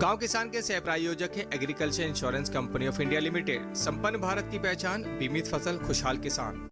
गांव किसान के सह प्रायोजक है agriculture insurance company of India limited. संपन्न भारत की पहचान, बीमित फसल, खुशहाल किसान।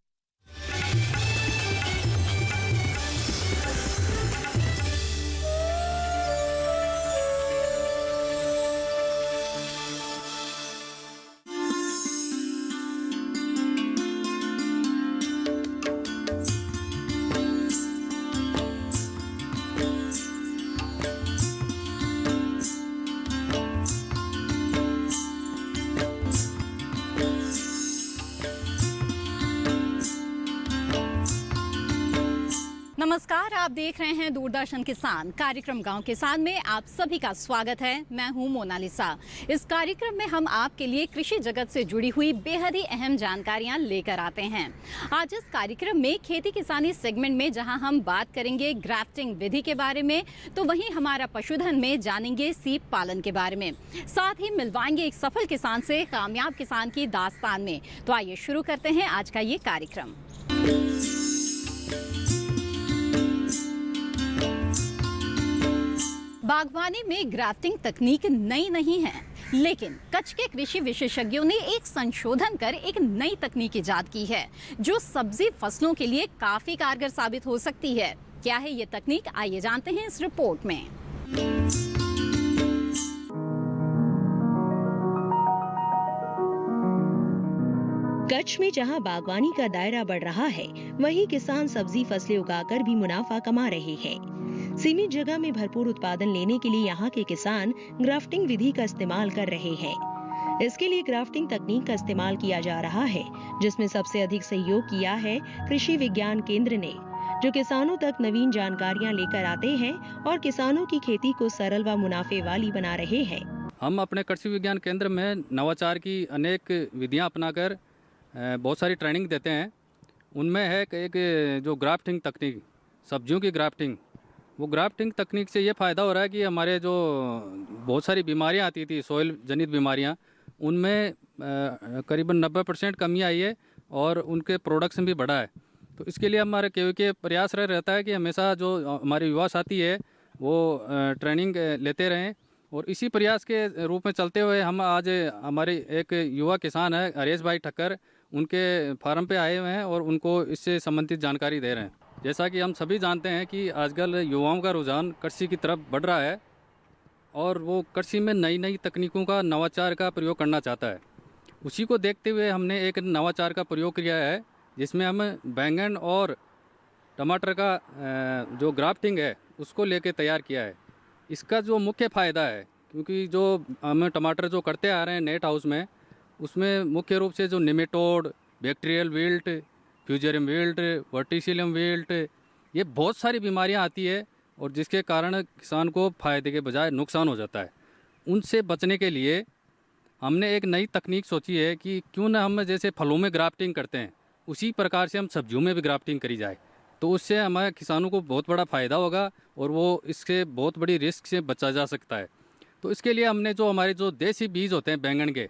नमस्कार, आप देख रहे हैं दूरदर्शन किसान कार्यक्रम गांव किसान में आप सभी का स्वागत है। मैं हूं मोनालिसा। इस कार्यक्रम में हम आपके लिए कृषि जगत से जुड़ी हुई बेहद ही अहम जानकारियां लेकर आते हैं। आज इस कार्यक्रम में खेती किसानी सेगमेंट में जहां हम बात करेंगे ग्राफ्टिंग विधि के बारे में, तो वहीं हमारा पशुधन में जानेंगे सीप पालन के बारे में। साथ ही मिलवाएंगे एक सफल किसान से कामयाब किसान की दास्तान में। तो आइए शुरू करते हैं आज का ये कार्यक्रम। बागवानी में ग्राफ्टिंग तकनीक नई नहीं है, लेकिन कच्छ के कृषि विशेषज्ञों ने एक संशोधन कर एक नई तकनीक इजाद की है जो सब्जी फसलों के लिए काफी कारगर साबित हो सकती है। क्या है ये तकनीक, आइए जानते हैं इस रिपोर्ट में। कच्छ में जहां बागवानी का दायरा बढ़ रहा है, वहीं किसान सब्जी फसलें उगाकर भी मुनाफा कमा रहे हैं। सीमित जगह में भरपूर उत्पादन लेने के लिए यहाँ के किसान ग्राफ्टिंग विधि का इस्तेमाल कर रहे हैं। इसके लिए ग्राफ्टिंग तकनीक का इस्तेमाल किया जा रहा है, जिसमें सबसे अधिक सहयोग किया है कृषि विज्ञान केंद्र ने, जो किसानों तक नवीन जानकारियाँ लेकर आते हैं और किसानों की खेती को सरल व मुनाफे वाली बना रहे हैं। हम अपने कृषि विज्ञान केंद्र में नवाचार की अनेक विधियाँ अपनाकर बहुत सारी ट्रेनिंग देते हैं। उनमें है एक जो ग्राफ्टिंग तकनीक, सब्जियों की ग्राफ्टिंग, वो ग्राफ्टिंग तकनीक से ये फ़ायदा हो रहा है कि हमारे जो बहुत सारी बीमारियां आती थी, सॉइल जनित बीमारियां, उनमें करीबन 90% कमी आई है और उनके प्रोडक्शन भी बढ़ा है। तो इसके लिए हमारे के प्रयास रहता है कि हमेशा जो हमारे युवा साथी है वो ट्रेनिंग लेते रहें, और इसी प्रयास के रूप में चलते हुए हम आज हमारे एक युवा किसान है हरीश भाई ठक्कर, उनके फार्म पे आए हुए हैं और उनको इससे संबंधित जानकारी दे रहे हैं। जैसा कि हम सभी जानते हैं कि आजकल युवाओं का रुझान कृषि की तरफ बढ़ रहा है और वो कृषि में नई नई तकनीकों का, नवाचार का प्रयोग करना चाहता है। उसी को देखते हुए हमने एक नवाचार का प्रयोग किया है, जिसमें हम बैंगन और टमाटर का जो ग्राफ्टिंग है उसको लेके तैयार किया है। इसका जो मुख्य फ़ायदा है, क्योंकि जो हम टमाटर जो करते आ रहे हैं नेट हाउस में, उसमें मुख्य रूप से जो nematode, bacterial wilt, fusarium wilt, Verticillium wilt, ये बहुत सारी बीमारियां आती है और जिसके कारण किसान को फ़ायदे के बजाय नुकसान हो जाता है। उनसे बचने के लिए हमने एक नई तकनीक सोची है कि क्यों ना हम जैसे फलों में ग्राफ्टिंग करते हैं, उसी प्रकार से हम सब्जियों में भी ग्राफ्टिंग करी जाए। तो उससे हमारे किसानों को बहुत बड़ा फ़ायदा होगा और वो इससे बहुत बड़ी रिस्क से बचा जा सकता है। तो इसके लिए हमने जो हमारे जो देसी बीज होते हैं बैंगन के,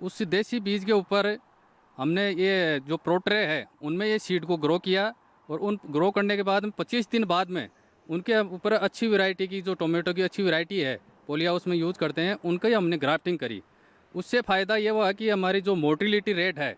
उस देसी बीज के ऊपर हमने ये जो प्रोट्रे है उनमें ये सीड को ग्रो किया, और उन ग्रो करने के बाद 25 दिन बाद में उनके ऊपर अच्छी वैरायटी की, जो टोमेटो की अच्छी वैरायटी है, पोली हाउस में यूज़ करते हैं, उनका ही हमने ग्राफ्टिंग करी। उससे फ़ायदा ये हुआ कि हमारी जो मोर्टिलिटी रेट है,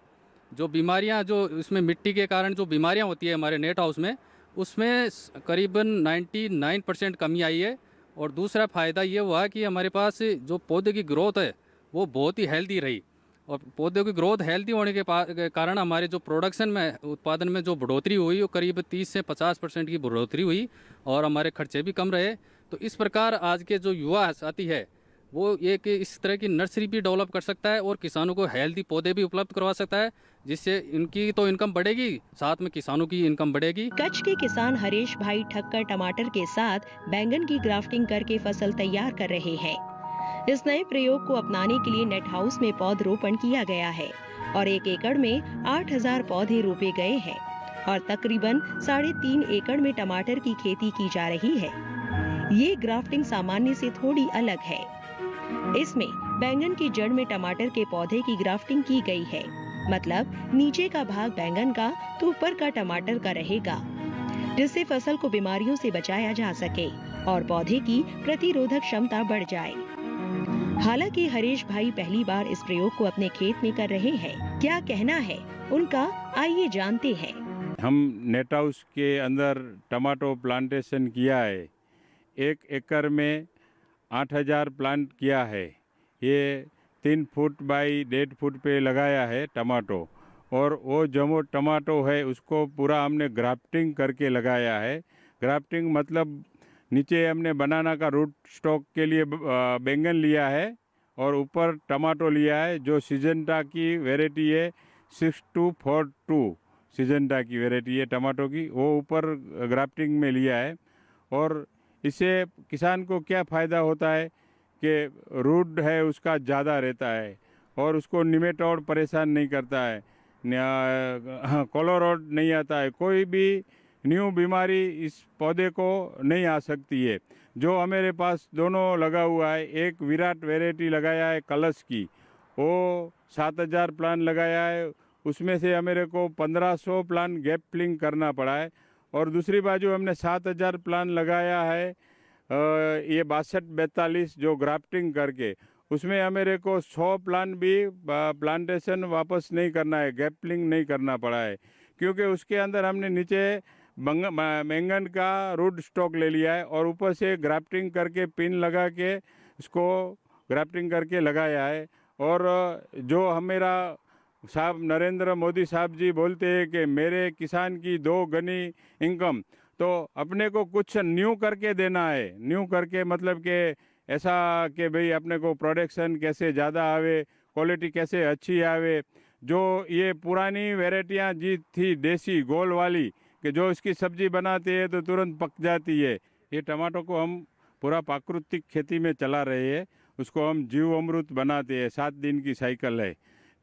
जो बीमारियां, जो इसमें मिट्टी के कारण जो बीमारियां होती है हमारे नेट हाउस में, उसमें करीबन 99% कमी आई है। और दूसरा फ़ायदा ये हुआ कि हमारे पास जो पौधे की ग्रोथ है वो बहुत ही हेल्दी रही, और पौधे की ग्रोथ हेल्दी होने के कारण हमारे जो प्रोडक्शन में, उत्पादन में जो बढ़ोतरी हुई वो करीब 30 से 50% की बढ़ोतरी हुई और हमारे खर्चे भी कम रहे। तो इस प्रकार आज के जो युवा साथी है वो ये कि इस तरह की नर्सरी भी डेवलप कर सकता है और किसानों को हेल्दी पौधे भी उपलब्ध करवा सकता है, जिससे इनकी तो इनकम बढ़ेगी, साथ में किसानों की इनकम बढ़ेगी। कच्छ के किसान हरीश भाई ठक्कर टमाटर के साथ बैंगन की ग्राफ्टिंग करके फसल तैयार कर रहे हैं। इस नए प्रयोग को अपनाने के लिए नेट हाउस में पौधरोपण किया गया है और 1 एकड़ में 8000 पौधे रोपे गए हैं और तकरीबन 3.5 एकड़ में टमाटर की खेती की जा रही है। ये ग्राफ्टिंग सामान्य से थोड़ी अलग है। इसमें बैंगन की जड़ में टमाटर के पौधे की ग्राफ्टिंग की गई है, मतलब नीचे का भाग बैंगन का तो ऊपर का टमाटर का रहेगा, जिससे फसल को बीमारियों से बचाया जा सके और पौधे की प्रतिरोधक क्षमता बढ़ जाए। हालांकि हरीश भाई पहली बार इस प्रयोग को अपने खेत में कर रहे हैं। क्या कहना है उनका, आइए जानते हैं। हम नेट हाउस के अंदर टमाटो प्लांटेशन किया है। 1 एकड़ में 8000 प्लांट किया है। ये 3 फुट बाई 1.5 फुट पे लगाया है टमाटो, और वो जो टमाटो है उसको पूरा हमने ग्राफ्टिंग करके लगाया है। ग्राफ्टिंग मतलब नीचे हमने बनाना का रूट स्टॉक के लिए बैंगन लिया है और ऊपर टमाटो लिया है, जो सिजेंटा की वैरायटी है। 6242 सिजेंटा की वैरायटी है टमाटो की, वो ऊपर ग्राफ्टिंग में लिया है। और इससे किसान को क्या फ़ायदा होता है कि रूट है उसका ज़्यादा रहता है और उसको निमेटोड परेशान नहीं करता है, कोलोरोड नहीं आता है, कोई भी न्यू बीमारी इस पौधे को नहीं आ सकती है। जो हमारे पास दोनों लगा हुआ है, एक विराट वैरायटी लगाया है कलश की, वो 7000 प्लांट लगाया है, उसमें से हमारे को 1500 प्लांट गैप फिलिंग करना पड़ा है। और दूसरी बाजू हमने 7000 प्लांट लगाया है ये 6242 जो ग्राफ्टिंग करके, उसमें हमारे को 100 प्लांट भी प्लांटेशन वापस नहीं करना है, गैप फिलिंग नहीं करना पड़ा है, क्योंकि उसके अंदर हमने नीचे बैंगन का रूट स्टॉक ले लिया है और ऊपर से ग्राफ्टिंग करके पिन लगा के इसको ग्राफ्टिंग करके लगाया है। और जो हमारा साहब नरेंद्र मोदी साहब जी बोलते हैं कि मेरे किसान की 2 गुनी इनकम, तो अपने को कुछ न्यू करके देना है। न्यू करके मतलब कि ऐसा कि भाई अपने को प्रोडक्शन कैसे ज़्यादा आवे, क्वालिटी कैसे अच्छी आवे। जो ये पुरानी वैरायटियाँ जी थी देसी गोल वाली, कि जो इसकी सब्जी बनाते हैं तो तुरंत पक जाती है, ये टमाटो को हम पूरा प्राकृतिक खेती में चला रहे हैं। उसको हम जीव अमृत बनाते हैं, 7 दिन की साइकिल है।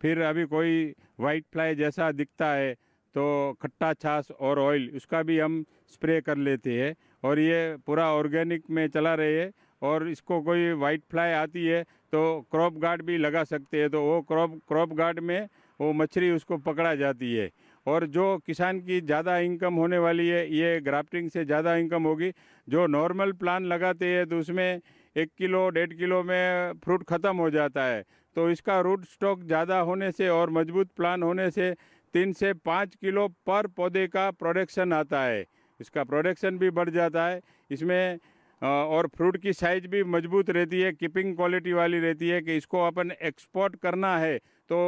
फिर अभी कोई वाइट फ्लाई जैसा दिखता है तो खट्टा छाछ और ऑयल उसका भी हम स्प्रे कर लेते हैं, और ये पूरा ऑर्गेनिक में चला रहे हैं। और इसको कोई वाइट फ्लाई आती है तो क्रॉप गार्ड भी लगा सकते हैं, तो वो क्रॉप गार्ड में वो मछली उसको पकड़ा जाती है। और जो किसान की ज़्यादा इनकम होने वाली है, ये ग्राफ्टिंग से ज़्यादा इनकम होगी। जो नॉर्मल प्लांट लगाते हैं तो उसमें 1 किलो 1.5 किलो में फ्रूट ख़त्म हो जाता है, तो इसका रूट स्टॉक ज़्यादा होने से और मजबूत प्लांट होने से 3 से 5 किलो पर पौधे का प्रोडक्शन आता है। इसका प्रोडक्शन भी बढ़ जाता है इसमें, और फ्रूट की साइज भी मजबूत रहती है, कीपिंग क्वालिटी वाली रहती है कि इसको अपन एक्सपोर्ट करना है तो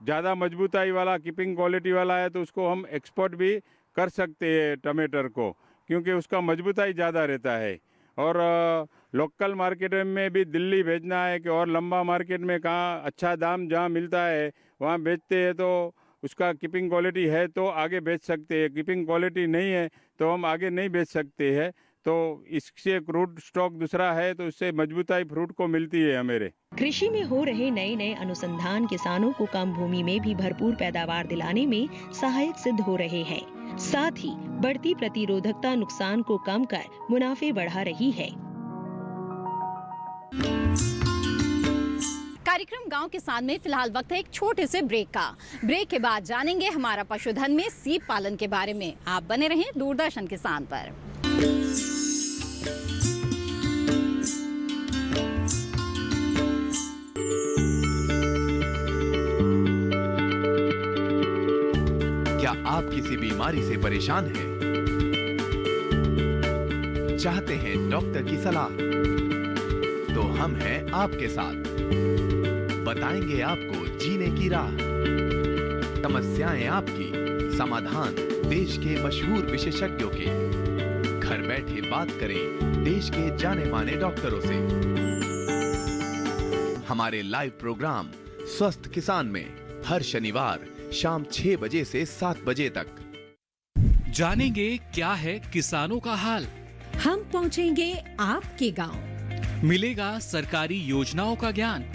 ज़्यादा मजबूताई वाला कीपिंग क्वालिटी वाला है तो उसको हम एक्सपोर्ट भी कर सकते हैं टमाटर को, क्योंकि उसका मजबूताई ज़्यादा रहता है। और लोकल मार्केट में भी दिल्ली भेजना है कि और लंबा मार्केट में कहाँ अच्छा दाम जहाँ मिलता है वहाँ बेचते हैं, तो उसका कीपिंग क्वालिटी है तो आगे बेच सकते हैं, कीपिंग क्वालिटी नहीं है तो हम आगे नहीं बेच सकते हैं। तो इससे रूट स्टॉक दूसरा है तो उससे मजबूताई फ्रूट को मिलती है हमारे। कृषि में हो रहे नए नए अनुसंधान किसानों को कम भूमि में भी भरपूर पैदावार दिलाने में सहायक सिद्ध हो रहे हैं। साथ ही बढ़ती प्रतिरोधकता नुकसान को कम कर मुनाफे बढ़ा रही है। कार्यक्रम गांव किसान में फिलहाल वक्त है एक छोटे से ब्रेक का। ब्रेक के बाद जानेंगे हमारा पशुधन में सीप पालन के बारे में। आप बने रहें दूरदर्शन किसान पर। क्या आप किसी बीमारी से परेशान हैं? चाहते हैं डॉक्टर की सलाह? तो हम हैं आपके साथ, बताएंगे आपको जीने की राह। समस्याएं आपकी, समाधान देश के मशहूर विशेषज्ञों के। घर बैठे बात करें देश के जाने माने डॉक्टरों से। हमारे लाइव प्रोग्राम स्वस्थ किसान में हर शनिवार शाम 6 बजे से 7 बजे तक। जानेंगे क्या है किसानों का हाल। हम पहुंचेंगे आपके गांव। मिलेगा सरकारी योजनाओं का ज्ञान।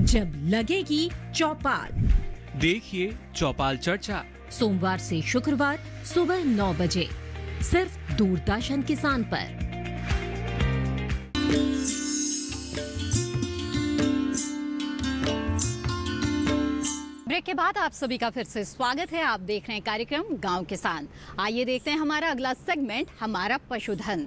जब लगेगी चौपाल, देखिए चौपाल चर्चा सोमवार से शुक्रवार सुबह 9 बजे सिर्फ दूरदर्शन किसान पर। ब्रेक के बाद आप सभी का फिर से स्वागत है। आप देख रहे हैं कार्यक्रम गांव किसान। आइए देखते हैं हमारा अगला सेगमेंट, हमारा पशुधन।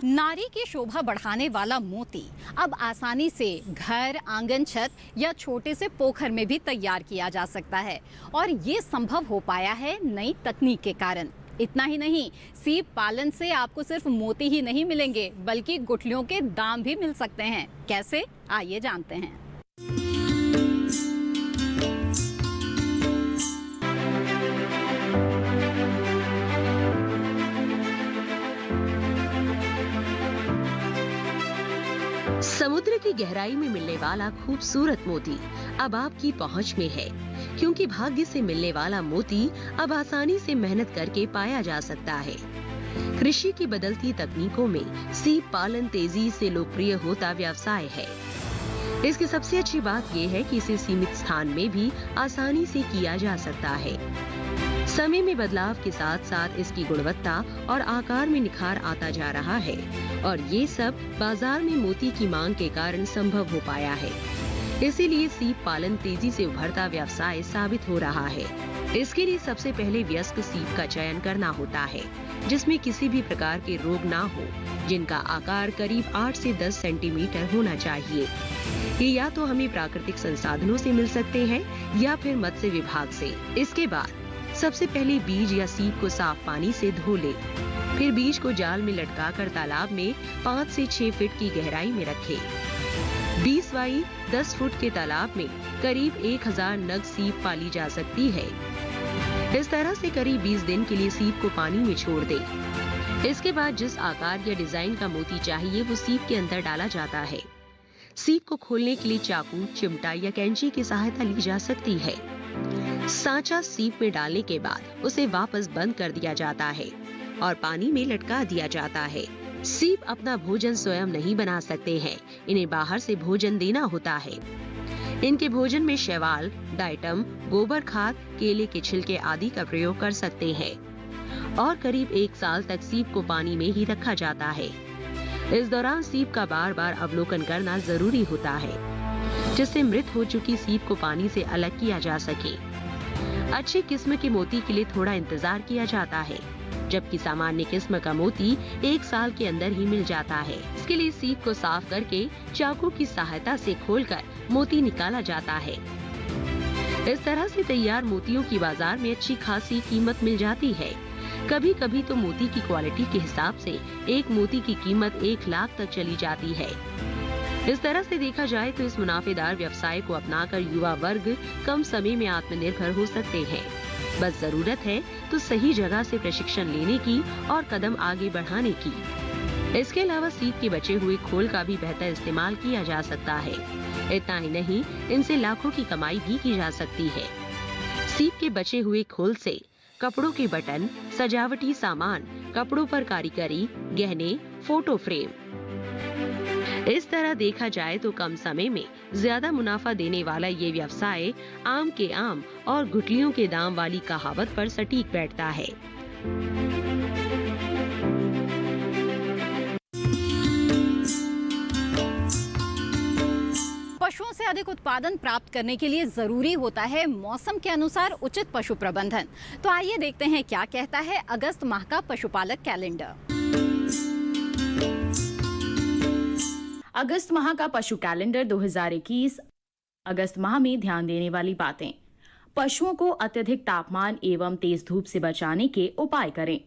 नारी की शोभा बढ़ाने वाला मोती अब आसानी से घर, आंगन, छत या छोटे से पोखर में भी तैयार किया जा सकता है और ये संभव हो पाया है नई तकनीक के कारण। इतना ही नहीं, सीप पालन से आपको सिर्फ मोती ही नहीं मिलेंगे बल्कि गुठलियों के दाम भी मिल सकते हैं। कैसे, आइए जानते हैं। समुद्र की गहराई में मिलने वाला खूबसूरत मोती अब आपकी पहुंच में है, क्योंकि भाग्य से मिलने वाला मोती अब आसानी से मेहनत करके पाया जा सकता है। कृषि की बदलती तकनीकों में सीप पालन तेजी से लोकप्रिय होता व्यवसाय है। इसकी सबसे अच्छी बात यह है कि इसे सीमित स्थान में भी आसानी से किया जा सकता है। समय में बदलाव के साथ साथ इसकी गुणवत्ता और आकार में निखार आता जा रहा है और ये सब बाजार में मोती की मांग के कारण संभव हो पाया है। इसीलिए सीप पालन तेजी से उभरता व्यवसाय साबित हो रहा है। इसके लिए सबसे पहले वयस्क सीप का चयन करना होता है, जिसमें किसी भी प्रकार के रोग ना हो, जिनका आकार करीब 8 से 10 सेंटीमीटर होना चाहिए। ये या तो हमें प्राकृतिक संसाधनों से मिल सकते हैं या फिर मत्स्य विभाग से। इसके बाद सबसे पहले बीज या सीप को साफ पानी से धो ले, फिर बीज को जाल में लटकाकर तालाब में 5 से 6 फीट की गहराई में रखें। 20 बाई 10 फुट के तालाब में करीब 1000 नग सीप पाली जा सकती है। इस तरह से करीब 20 दिन के लिए सीप को पानी में छोड़ दे। इसके बाद जिस आकार या डिजाइन का मोती चाहिए वो सीप के अंदर डाला जाता है। सीप को खोलने के लिए चाकू, चिमटा या कैंची की सहायता ली जा सकती है। सांचा सीप में डालने के बाद उसे वापस बंद कर दिया जाता है और पानी में लटका दिया जाता है। सीप अपना भोजन स्वयं नहीं बना सकते हैं, इन्हें बाहर से भोजन देना होता है। इनके भोजन में शैवाल, डाइटम, गोबर खाद, केले के छिलके आदि का प्रयोग कर सकते हैं और करीब 1 साल तक सीप को पानी में ही रखा जाता है। इस दौरान सीप का बार बार अवलोकन करना जरूरी होता है, जिससे मृत हो चुकी सीप को पानी से अलग किया जा सके। अच्छी किस्म के मोती के लिए थोड़ा इंतजार किया जाता है, जबकि सामान्य किस्म का मोती 1 साल के अंदर ही मिल जाता है। इसके लिए सीप को साफ करके चाकू की सहायता से खोलकर मोती निकाला जाता है। इस तरह से तैयार मोतियों की बाजार में अच्छी खासी कीमत मिल जाती है। कभी कभी तो मोती की क्वालिटी के हिसाब से एक मोती की कीमत 1 लाख तक चली जाती है। इस तरह से देखा जाए तो इस मुनाफेदार व्यवसाय को अपनाकर युवा वर्ग कम समय में आत्मनिर्भर हो सकते हैं। बस जरूरत है तो सही जगह से प्रशिक्षण लेने की और कदम आगे बढ़ाने की। इसके अलावा सीप के बचे हुए खोल का भी बेहतर इस्तेमाल किया जा सकता है। इतना ही नहीं, इनसे लाखों की कमाई भी की जा सकती है। सीप के बचे हुए खोल से कपड़ों के बटन, सजावटी सामान, कपड़ों पर कारीगरी, गहने, फोटो फ्रेम। इस तरह देखा जाए तो कम समय में ज्यादा मुनाफा देने वाला ये व्यवसाय आम के आम और गुठलियों के दाम वाली कहावत पर सटीक बैठता है। पशुओं से अधिक उत्पादन प्राप्त करने के लिए जरूरी होता है मौसम के अनुसार उचित पशु प्रबंधन। तो आइए देखते हैं क्या कहता है अगस्त माह का पशुपालक कैलेंडर। अगस्त माह का पशु कैलेंडर 2021 अगस्त माह में ध्यान देने वाली बातें। पशुओं को अत्यधिक तापमान एवं तेज धूप से बचाने के उपाय करें।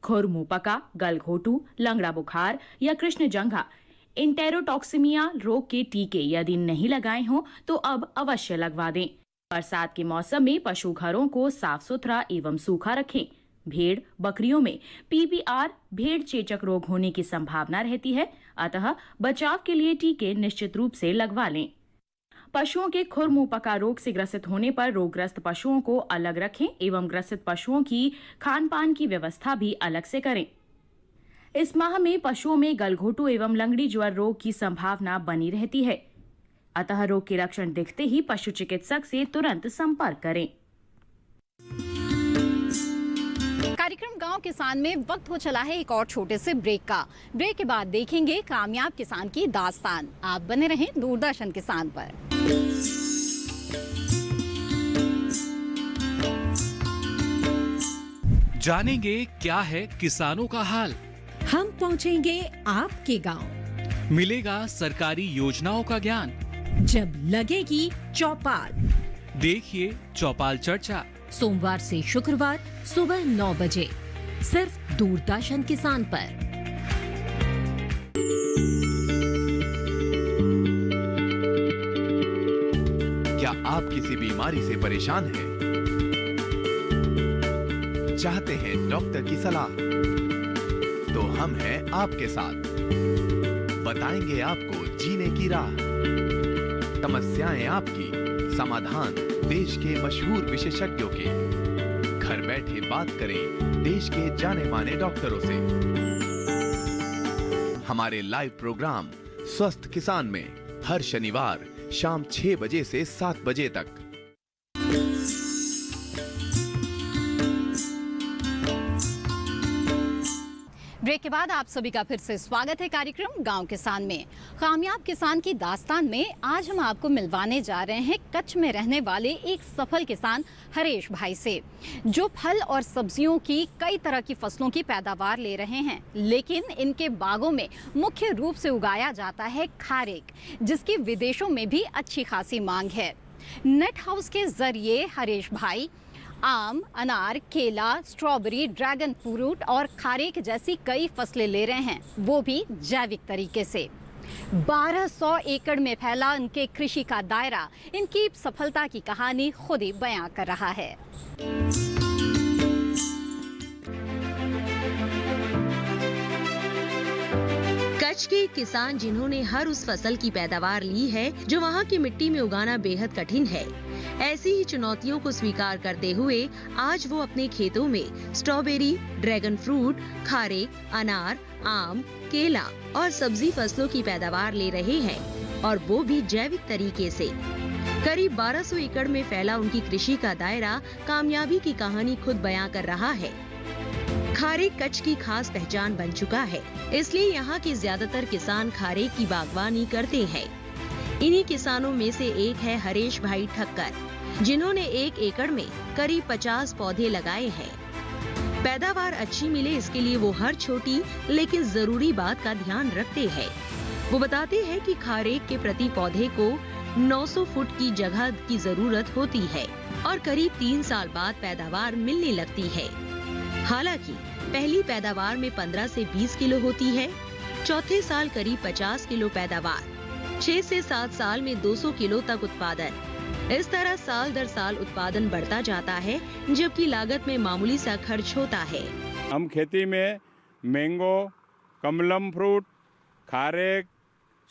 खुर, मुंह पका, गलघोटू, लंगड़ा बुखार या कृष्ण जंघा, इंटेरोटॉक्सिमिया रोग के टीके यदि नहीं लगाए हों तो अब अवश्य लगवा दें। बरसात के मौसम में पशु घरों को साफ सुथरा एवं सूखा रखें। भेड़, बकरियों में PPR भेड़ चेचक रोग होने की संभावना रहती है, अतः बचाव के लिए टीके निश्चित रूप से लगवा लें। पशुओं के खुर मुंह पका रोग से ग्रसित होने पर रोगग्रस्त पशुओं को अलग रखें एवं ग्रसित पशुओं की खान पान की व्यवस्था भी अलग से करें। इस माह में पशुओं में गलघोटू एवं लंगड़ी ज्वर रोग की संभावना बनी रहती है, अतः रोग के लक्षण दिखते ही पशु चिकित्सक से तुरंत संपर्क करें। कार्यक्रम गांव किसान में वक्त हो चला है एक और छोटे से ब्रेक का। ब्रेक के बाद देखेंगे कामयाब किसान की दास्तान। आप बने रहें दूरदर्शन किसान पर। जानेंगे क्या है किसानों का हाल। हम पहुंचेंगे आपके गांव। मिलेगा सरकारी योजनाओं का ज्ञान। जब लगेगी चौपाल, देखिए चौपाल चर्चा। सोमवार से शुक्रवार सुबह 9 बजे सिर्फ दूरदर्शन किसान पर। क्या आप किसी बीमारी से परेशान हैं? चाहते हैं डॉक्टर की सलाह? तो हम हैं आपके साथ। बताएंगे आपको जीने की राह। समस्याएं आपकी, समाधान देश के मशहूर विशेषज्ञों के। घर बैठे बात करें देश के जाने माने डॉक्टरों से। हमारे लाइव प्रोग्राम स्वस्थ किसान में हर शनिवार शाम 6 बजे से 7 बजे तक। ब्रेक के बाद आप सभी का फिर से स्वागत है कार्यक्रम गांव किसान में। कामयाब किसान की दास्तान में आज हम आपको मिलवाने जा रहे हैं कच्छ में रहने वाले एक सफल किसान हरेश भाई से, जो फल और सब्जियों की कई तरह की फसलों की पैदावार ले रहे हैं, लेकिन इनके बागों में मुख्य रूप से उगाया जाता है खारेक, जिसकी विदेशों में भी अच्छी खासी मांग है। नेट हाउस के जरिए हरेश भाई आम, अनार, केला, स्ट्रॉबेरी, ड्रैगन फ्रूट और खारेक जैसी कई फसलें ले रहे हैं, वो भी जैविक तरीके से। 1200 एकड़ में फैला इनके कृषि का दायरा इनकी सफलता की कहानी खुद ही बयां कर रहा है। कच्छ के किसान जिन्होंने हर उस फसल की पैदावार ली है जो वहाँ की मिट्टी में उगाना बेहद कठिन है, ऐसी ही चुनौतियों को स्वीकार करते हुए आज वो अपने खेतों में स्ट्रॉबेरी, ड्रैगन फ्रूट, खारेक, अनार, आम, केला और सब्जी फसलों की पैदावार ले रहे हैं, और वो भी जैविक तरीके से। करीब 1200 एकड़ में फैला उनकी कृषि का दायरा कामयाबी की कहानी खुद बयां कर रहा है। खारेक कच्छ की खास पहचान बन चुका है, इसलिए यहाँ के ज्यादातर किसान खारेक की बागवानी करते हैं। इन्हीं किसानों में से एक है हरेश भाई ठक्कर, जिन्होंने 1 एकड़ में करीब 50 पौधे लगाए हैं। पैदावार अच्छी मिले इसके लिए वो हर छोटी लेकिन जरूरी बात का ध्यान रखते हैं। वो बताते हैं कि खारेक के प्रति पौधे को 900 फुट की जगह की जरूरत होती है और करीब 3 साल बाद पैदावार मिलने लगती है। हालांकि पहली पैदावार में 15 से 20 किलो होती है, चौथे साल करीब 50 किलो पैदावार, 6 से 7 साल में 200 किलो तक उत्पादन। इस तरह साल दर साल उत्पादन बढ़ता जाता है, जबकि लागत में मामूली सा खर्च होता है। हम खेती में मैंगो, कमलम फ्रूट, खारेक,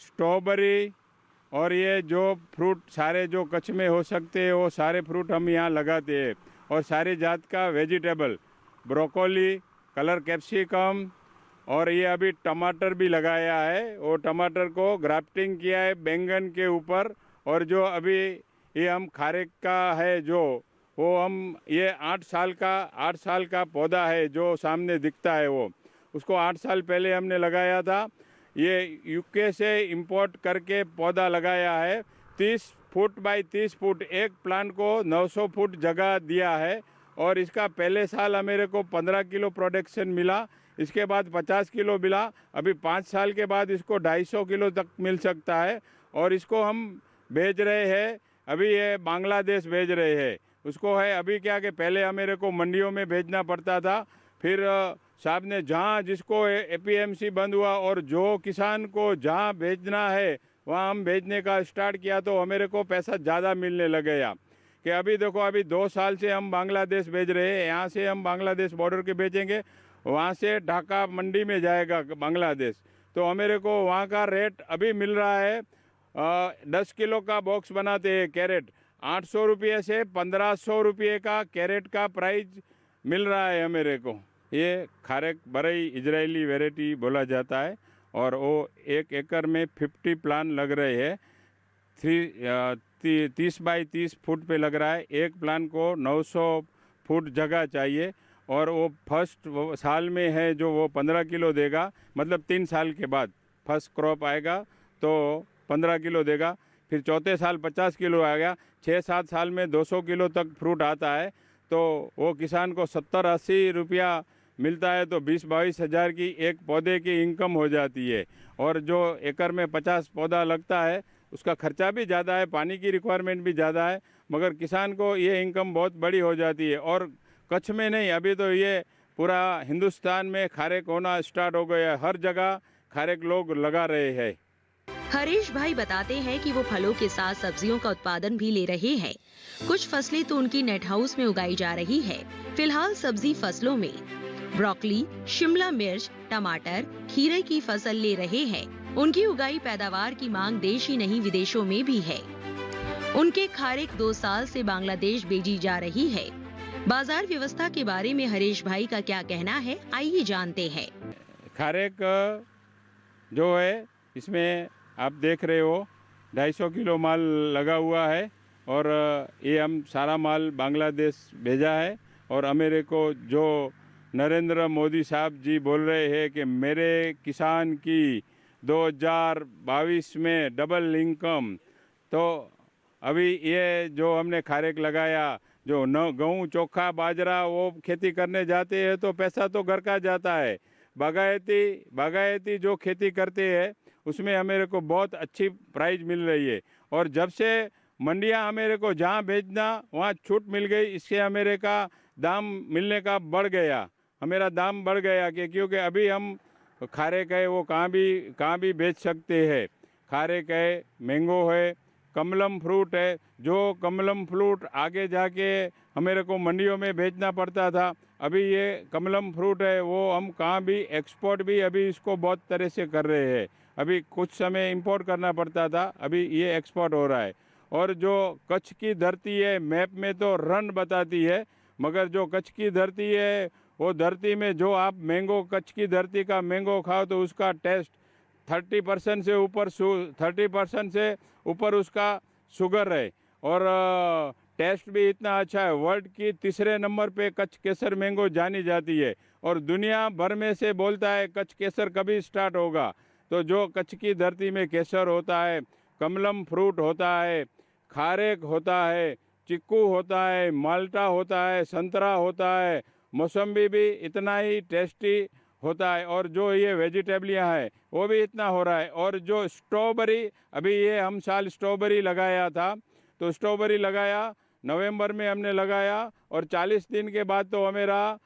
स्ट्रॉबेरी और ये जो फ्रूट सारे जो कच्छ में हो सकते हैं वो सारे फ्रूट हम यहाँ लगाते हैं, और सारी जात का वेजिटेबल, ब्रोकोली, कलर कैप्सिकम, और ये अभी टमाटर भी लगाया है। वो टमाटर को ग्राफ्टिंग किया है बैंगन के ऊपर, और जो अभी ये हम खारेक का है जो वो हम ये 8 साल का पौधा है जो सामने दिखता है, वो उसको 8 साल पहले हमने लगाया था। ये यूके से इंपोर्ट करके पौधा लगाया है। 30 फुट बाई 30 फुट एक प्लांट को 900 फुट जगह दिया है, और इसका पहले साल मेरे को 15 किलो प्रोडक्शन मिला, इसके बाद 50 किलो मिला, अभी 5 साल के बाद इसको 250 किलो तक मिल सकता है, और इसको हम भेज रहे हैं। अभी ये बांग्लादेश भेज रहे हैं उसको। है अभी क्या कि पहले मेरे को मंडियों में भेजना पड़ता था, फिर साहब ने जहाँ जिसको एपीएमसी बंद हुआ और जो किसान को जहाँ भेजना है वहाँ हम भेजने का स्टार्ट किया, तो मेरे को पैसा ज़्यादा मिलने लग गया। कि अभी देखो अभी 2 साल से हम बांग्लादेश भेज रहे हैं, यहाँ से हम बांग्लादेश बॉर्डर के भेजेंगे, वहाँ से ढाका मंडी में जाएगा बांग्लादेश, तो मेरे को वहाँ का रेट अभी मिल रहा है 10 किलो का बॉक्स बनाते हैं कैरेट, 800 रुपये से 1500 रुपये का कैरेट का प्राइस मिल रहा है मेरे को। ये खारेक बरई इजरायली वैरायटी बोला जाता है, और वो 1 एकड़ में 50 प्लांट लग रहे हैं। 30 बाई 30 फुट पे लग रहा है। एक प्लांट को 900 फुट जगह चाहिए, और वो फर्स्ट साल में है जो वो 15 किलो देगा, मतलब 3 साल के बाद फर्स्ट क्रॉप आएगा तो 15 किलो देगा, फिर चौथे साल 50 किलो आएगा, 6-7 साल में 200 किलो तक फ्रूट आता है। तो वो किसान को 70-80 रुपया मिलता है तो 20-22 हज़ार की एक पौधे की इनकम हो जाती है। और जो एकड़ में 50 पौधा लगता है उसका खर्चा भी ज़्यादा है, पानी की रिक्वायरमेंट भी ज़्यादा है, मगर किसान को ये इनकम बहुत बड़ी हो जाती है। और कच्छ में नहीं, अभी तो ये पूरा हिंदुस्तान में खारेक होना स्टार्ट हो गया है, हर जगह खारेक लोग लगा रहे हैं। हरीश भाई बताते हैं कि वो फलों के साथ सब्जियों का उत्पादन भी ले रहे हैं। कुछ फसलें तो उनकी नेट हाउस में उगाई जा रही है। फिलहाल सब्जी फसलों में ब्रोकली, शिमला मिर्च, टमाटर, खीरे की फसल ले रहे हैं। उनकी उगाई पैदावार की मांग देश ही नहीं विदेशों में भी है। उनके खारेक 2 साल से बांग्लादेश भेजी जा रही है। बाजार व्यवस्था के बारे में हरीश भाई का क्या कहना है, आइए जानते हैं। खारेक जो है इसमें आप देख रहे हो 250 किलो माल लगा हुआ है और ये हम सारा माल बांग्लादेश भेजा है। और मेरे को जो नरेंद्र मोदी साहब जी बोल रहे हैं कि मेरे किसान की 2022 में डबल इनकम, तो अभी ये जो हमने खारेक लगाया, जो गेहूँ, चोखा, बाजरा वो खेती करने जाते हैं तो पैसा तो घर का जाता है। बागायती जो खेती करते हैं उसमें हमें को बहुत अच्छी प्राइस मिल रही है। और जब से मंडियां हमें को जहां भेजना वहां छूट मिल गई, इससे हमें का दाम मिलने का बढ़ गया, हमारा दाम बढ़ गया कि क्योंकि अभी हम खारेक है वो कहाँ भी बेच सकते हैं। खारेक है, मैंगो है, कमलम फ्रूट है। जो कमलम फ्रूट आगे जाके हमें को मंडियों में बेचना पड़ता था, अभी ये कमलम फ्रूट है वो हम कहाँ भी एक्सपोर्ट भी अभी इसको बहुत तरह से कर रहे हैं। अभी कुछ समय इंपोर्ट करना पड़ता था, अभी ये एक्सपोर्ट हो रहा है। और जो कच्छ की धरती है, मैप में तो रन बताती है, मगर जो कच्छ की धरती है वो धरती में जो आप मैंगो, कच्छ की धरती का मैंगो खाओ तो उसका टेस्ट 30% से ऊपर उसका शुगर है और टेस्ट भी इतना अच्छा है। वर्ल्ड की 3रे नंबर पे कच्छ केसर मैंगो जानी जाती है और दुनिया भर में से बोलता है कच्छ केसर कभी स्टार्ट होगा। तो जो कच्छ की धरती में केसर होता है, कमलम फ्रूट होता है, खारेक होता है, चिक्कू होता है, माल्टा होता है, संतरा होता है, मौसम्बी भी इतना ही टेस्टी होता है। और जो ये वेजिटेबलियाँ हैं वो भी इतना हो रहा है। और जो स्ट्रॉबेरी, अभी ये हम साल स्ट्रॉबेरी लगाया था, तो स्ट्रॉबेरी लगाया नवंबर में हमने लगाया और 40 दिन के बाद तो हमेरा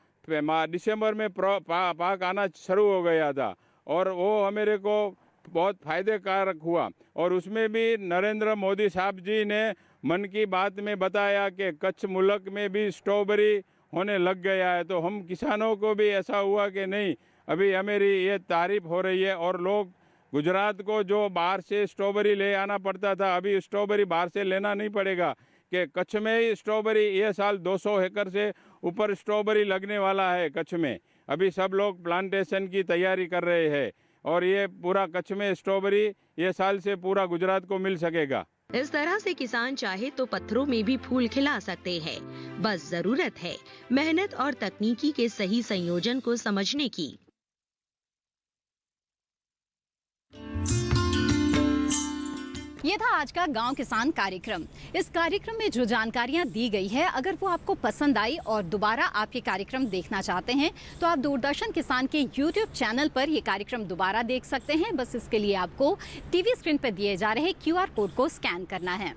दिसंबर में पाक आना शुरू हो गया था और वो हमेरे को बहुत फायदे कारक हुआ। और उसमें भी नरेंद्र मोदी साहब जी ने मन की बात में बताया कि कच्छ मुल्क में भी स्ट्रॉबेरी होने लग गया है। तो हम किसानों को भी ऐसा हुआ कि नहीं, अभी हमारी ये तारीफ हो रही है। और लोग गुजरात को जो बाहर से स्ट्रॉबेरी ले आना पड़ता था, अभी स्ट्रॉबेरी बाहर से लेना नहीं पड़ेगा कि कच्छ में ही स्ट्रॉबेरी ये साल 200 एकड़ से ऊपर स्ट्रॉबेरी लगने वाला है कच्छ में। अभी सब लोग प्लांटेशन की तैयारी कर रहे हैं और ये पूरा कच्छ में स्ट्रॉबेरी ये साल से पूरा गुजरात को मिल सकेगा। इस तरह से किसान चाहे तो पत्थरों में भी फूल खिला सकते हैं। बस जरूरत है मेहनत और तकनीकी के सही संयोजन को समझने की। ये था आज का गांव किसान कार्यक्रम। इस कार्यक्रम में जो जानकारियां दी गई है, अगर वो आपको पसंद आई और दोबारा आप ये कार्यक्रम देखना चाहते हैं तो आप दूरदर्शन किसान के YouTube चैनल पर ये कार्यक्रम दोबारा देख सकते हैं। बस इसके लिए आपको टीवी स्क्रीन पर दिए जा रहे QR कोड को स्कैन करना है।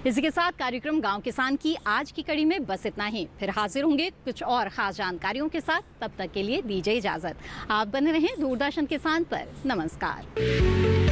इसी के साथ कार्यक्रम गांव किसान की आज की कड़ी में बस इतना ही। फिर हाजिर होंगे कुछ और खास जानकारियों के साथ। तब तक के लिए दीजिए इजाजत। आप बने रहें दूरदर्शन किसान पर। नमस्कार।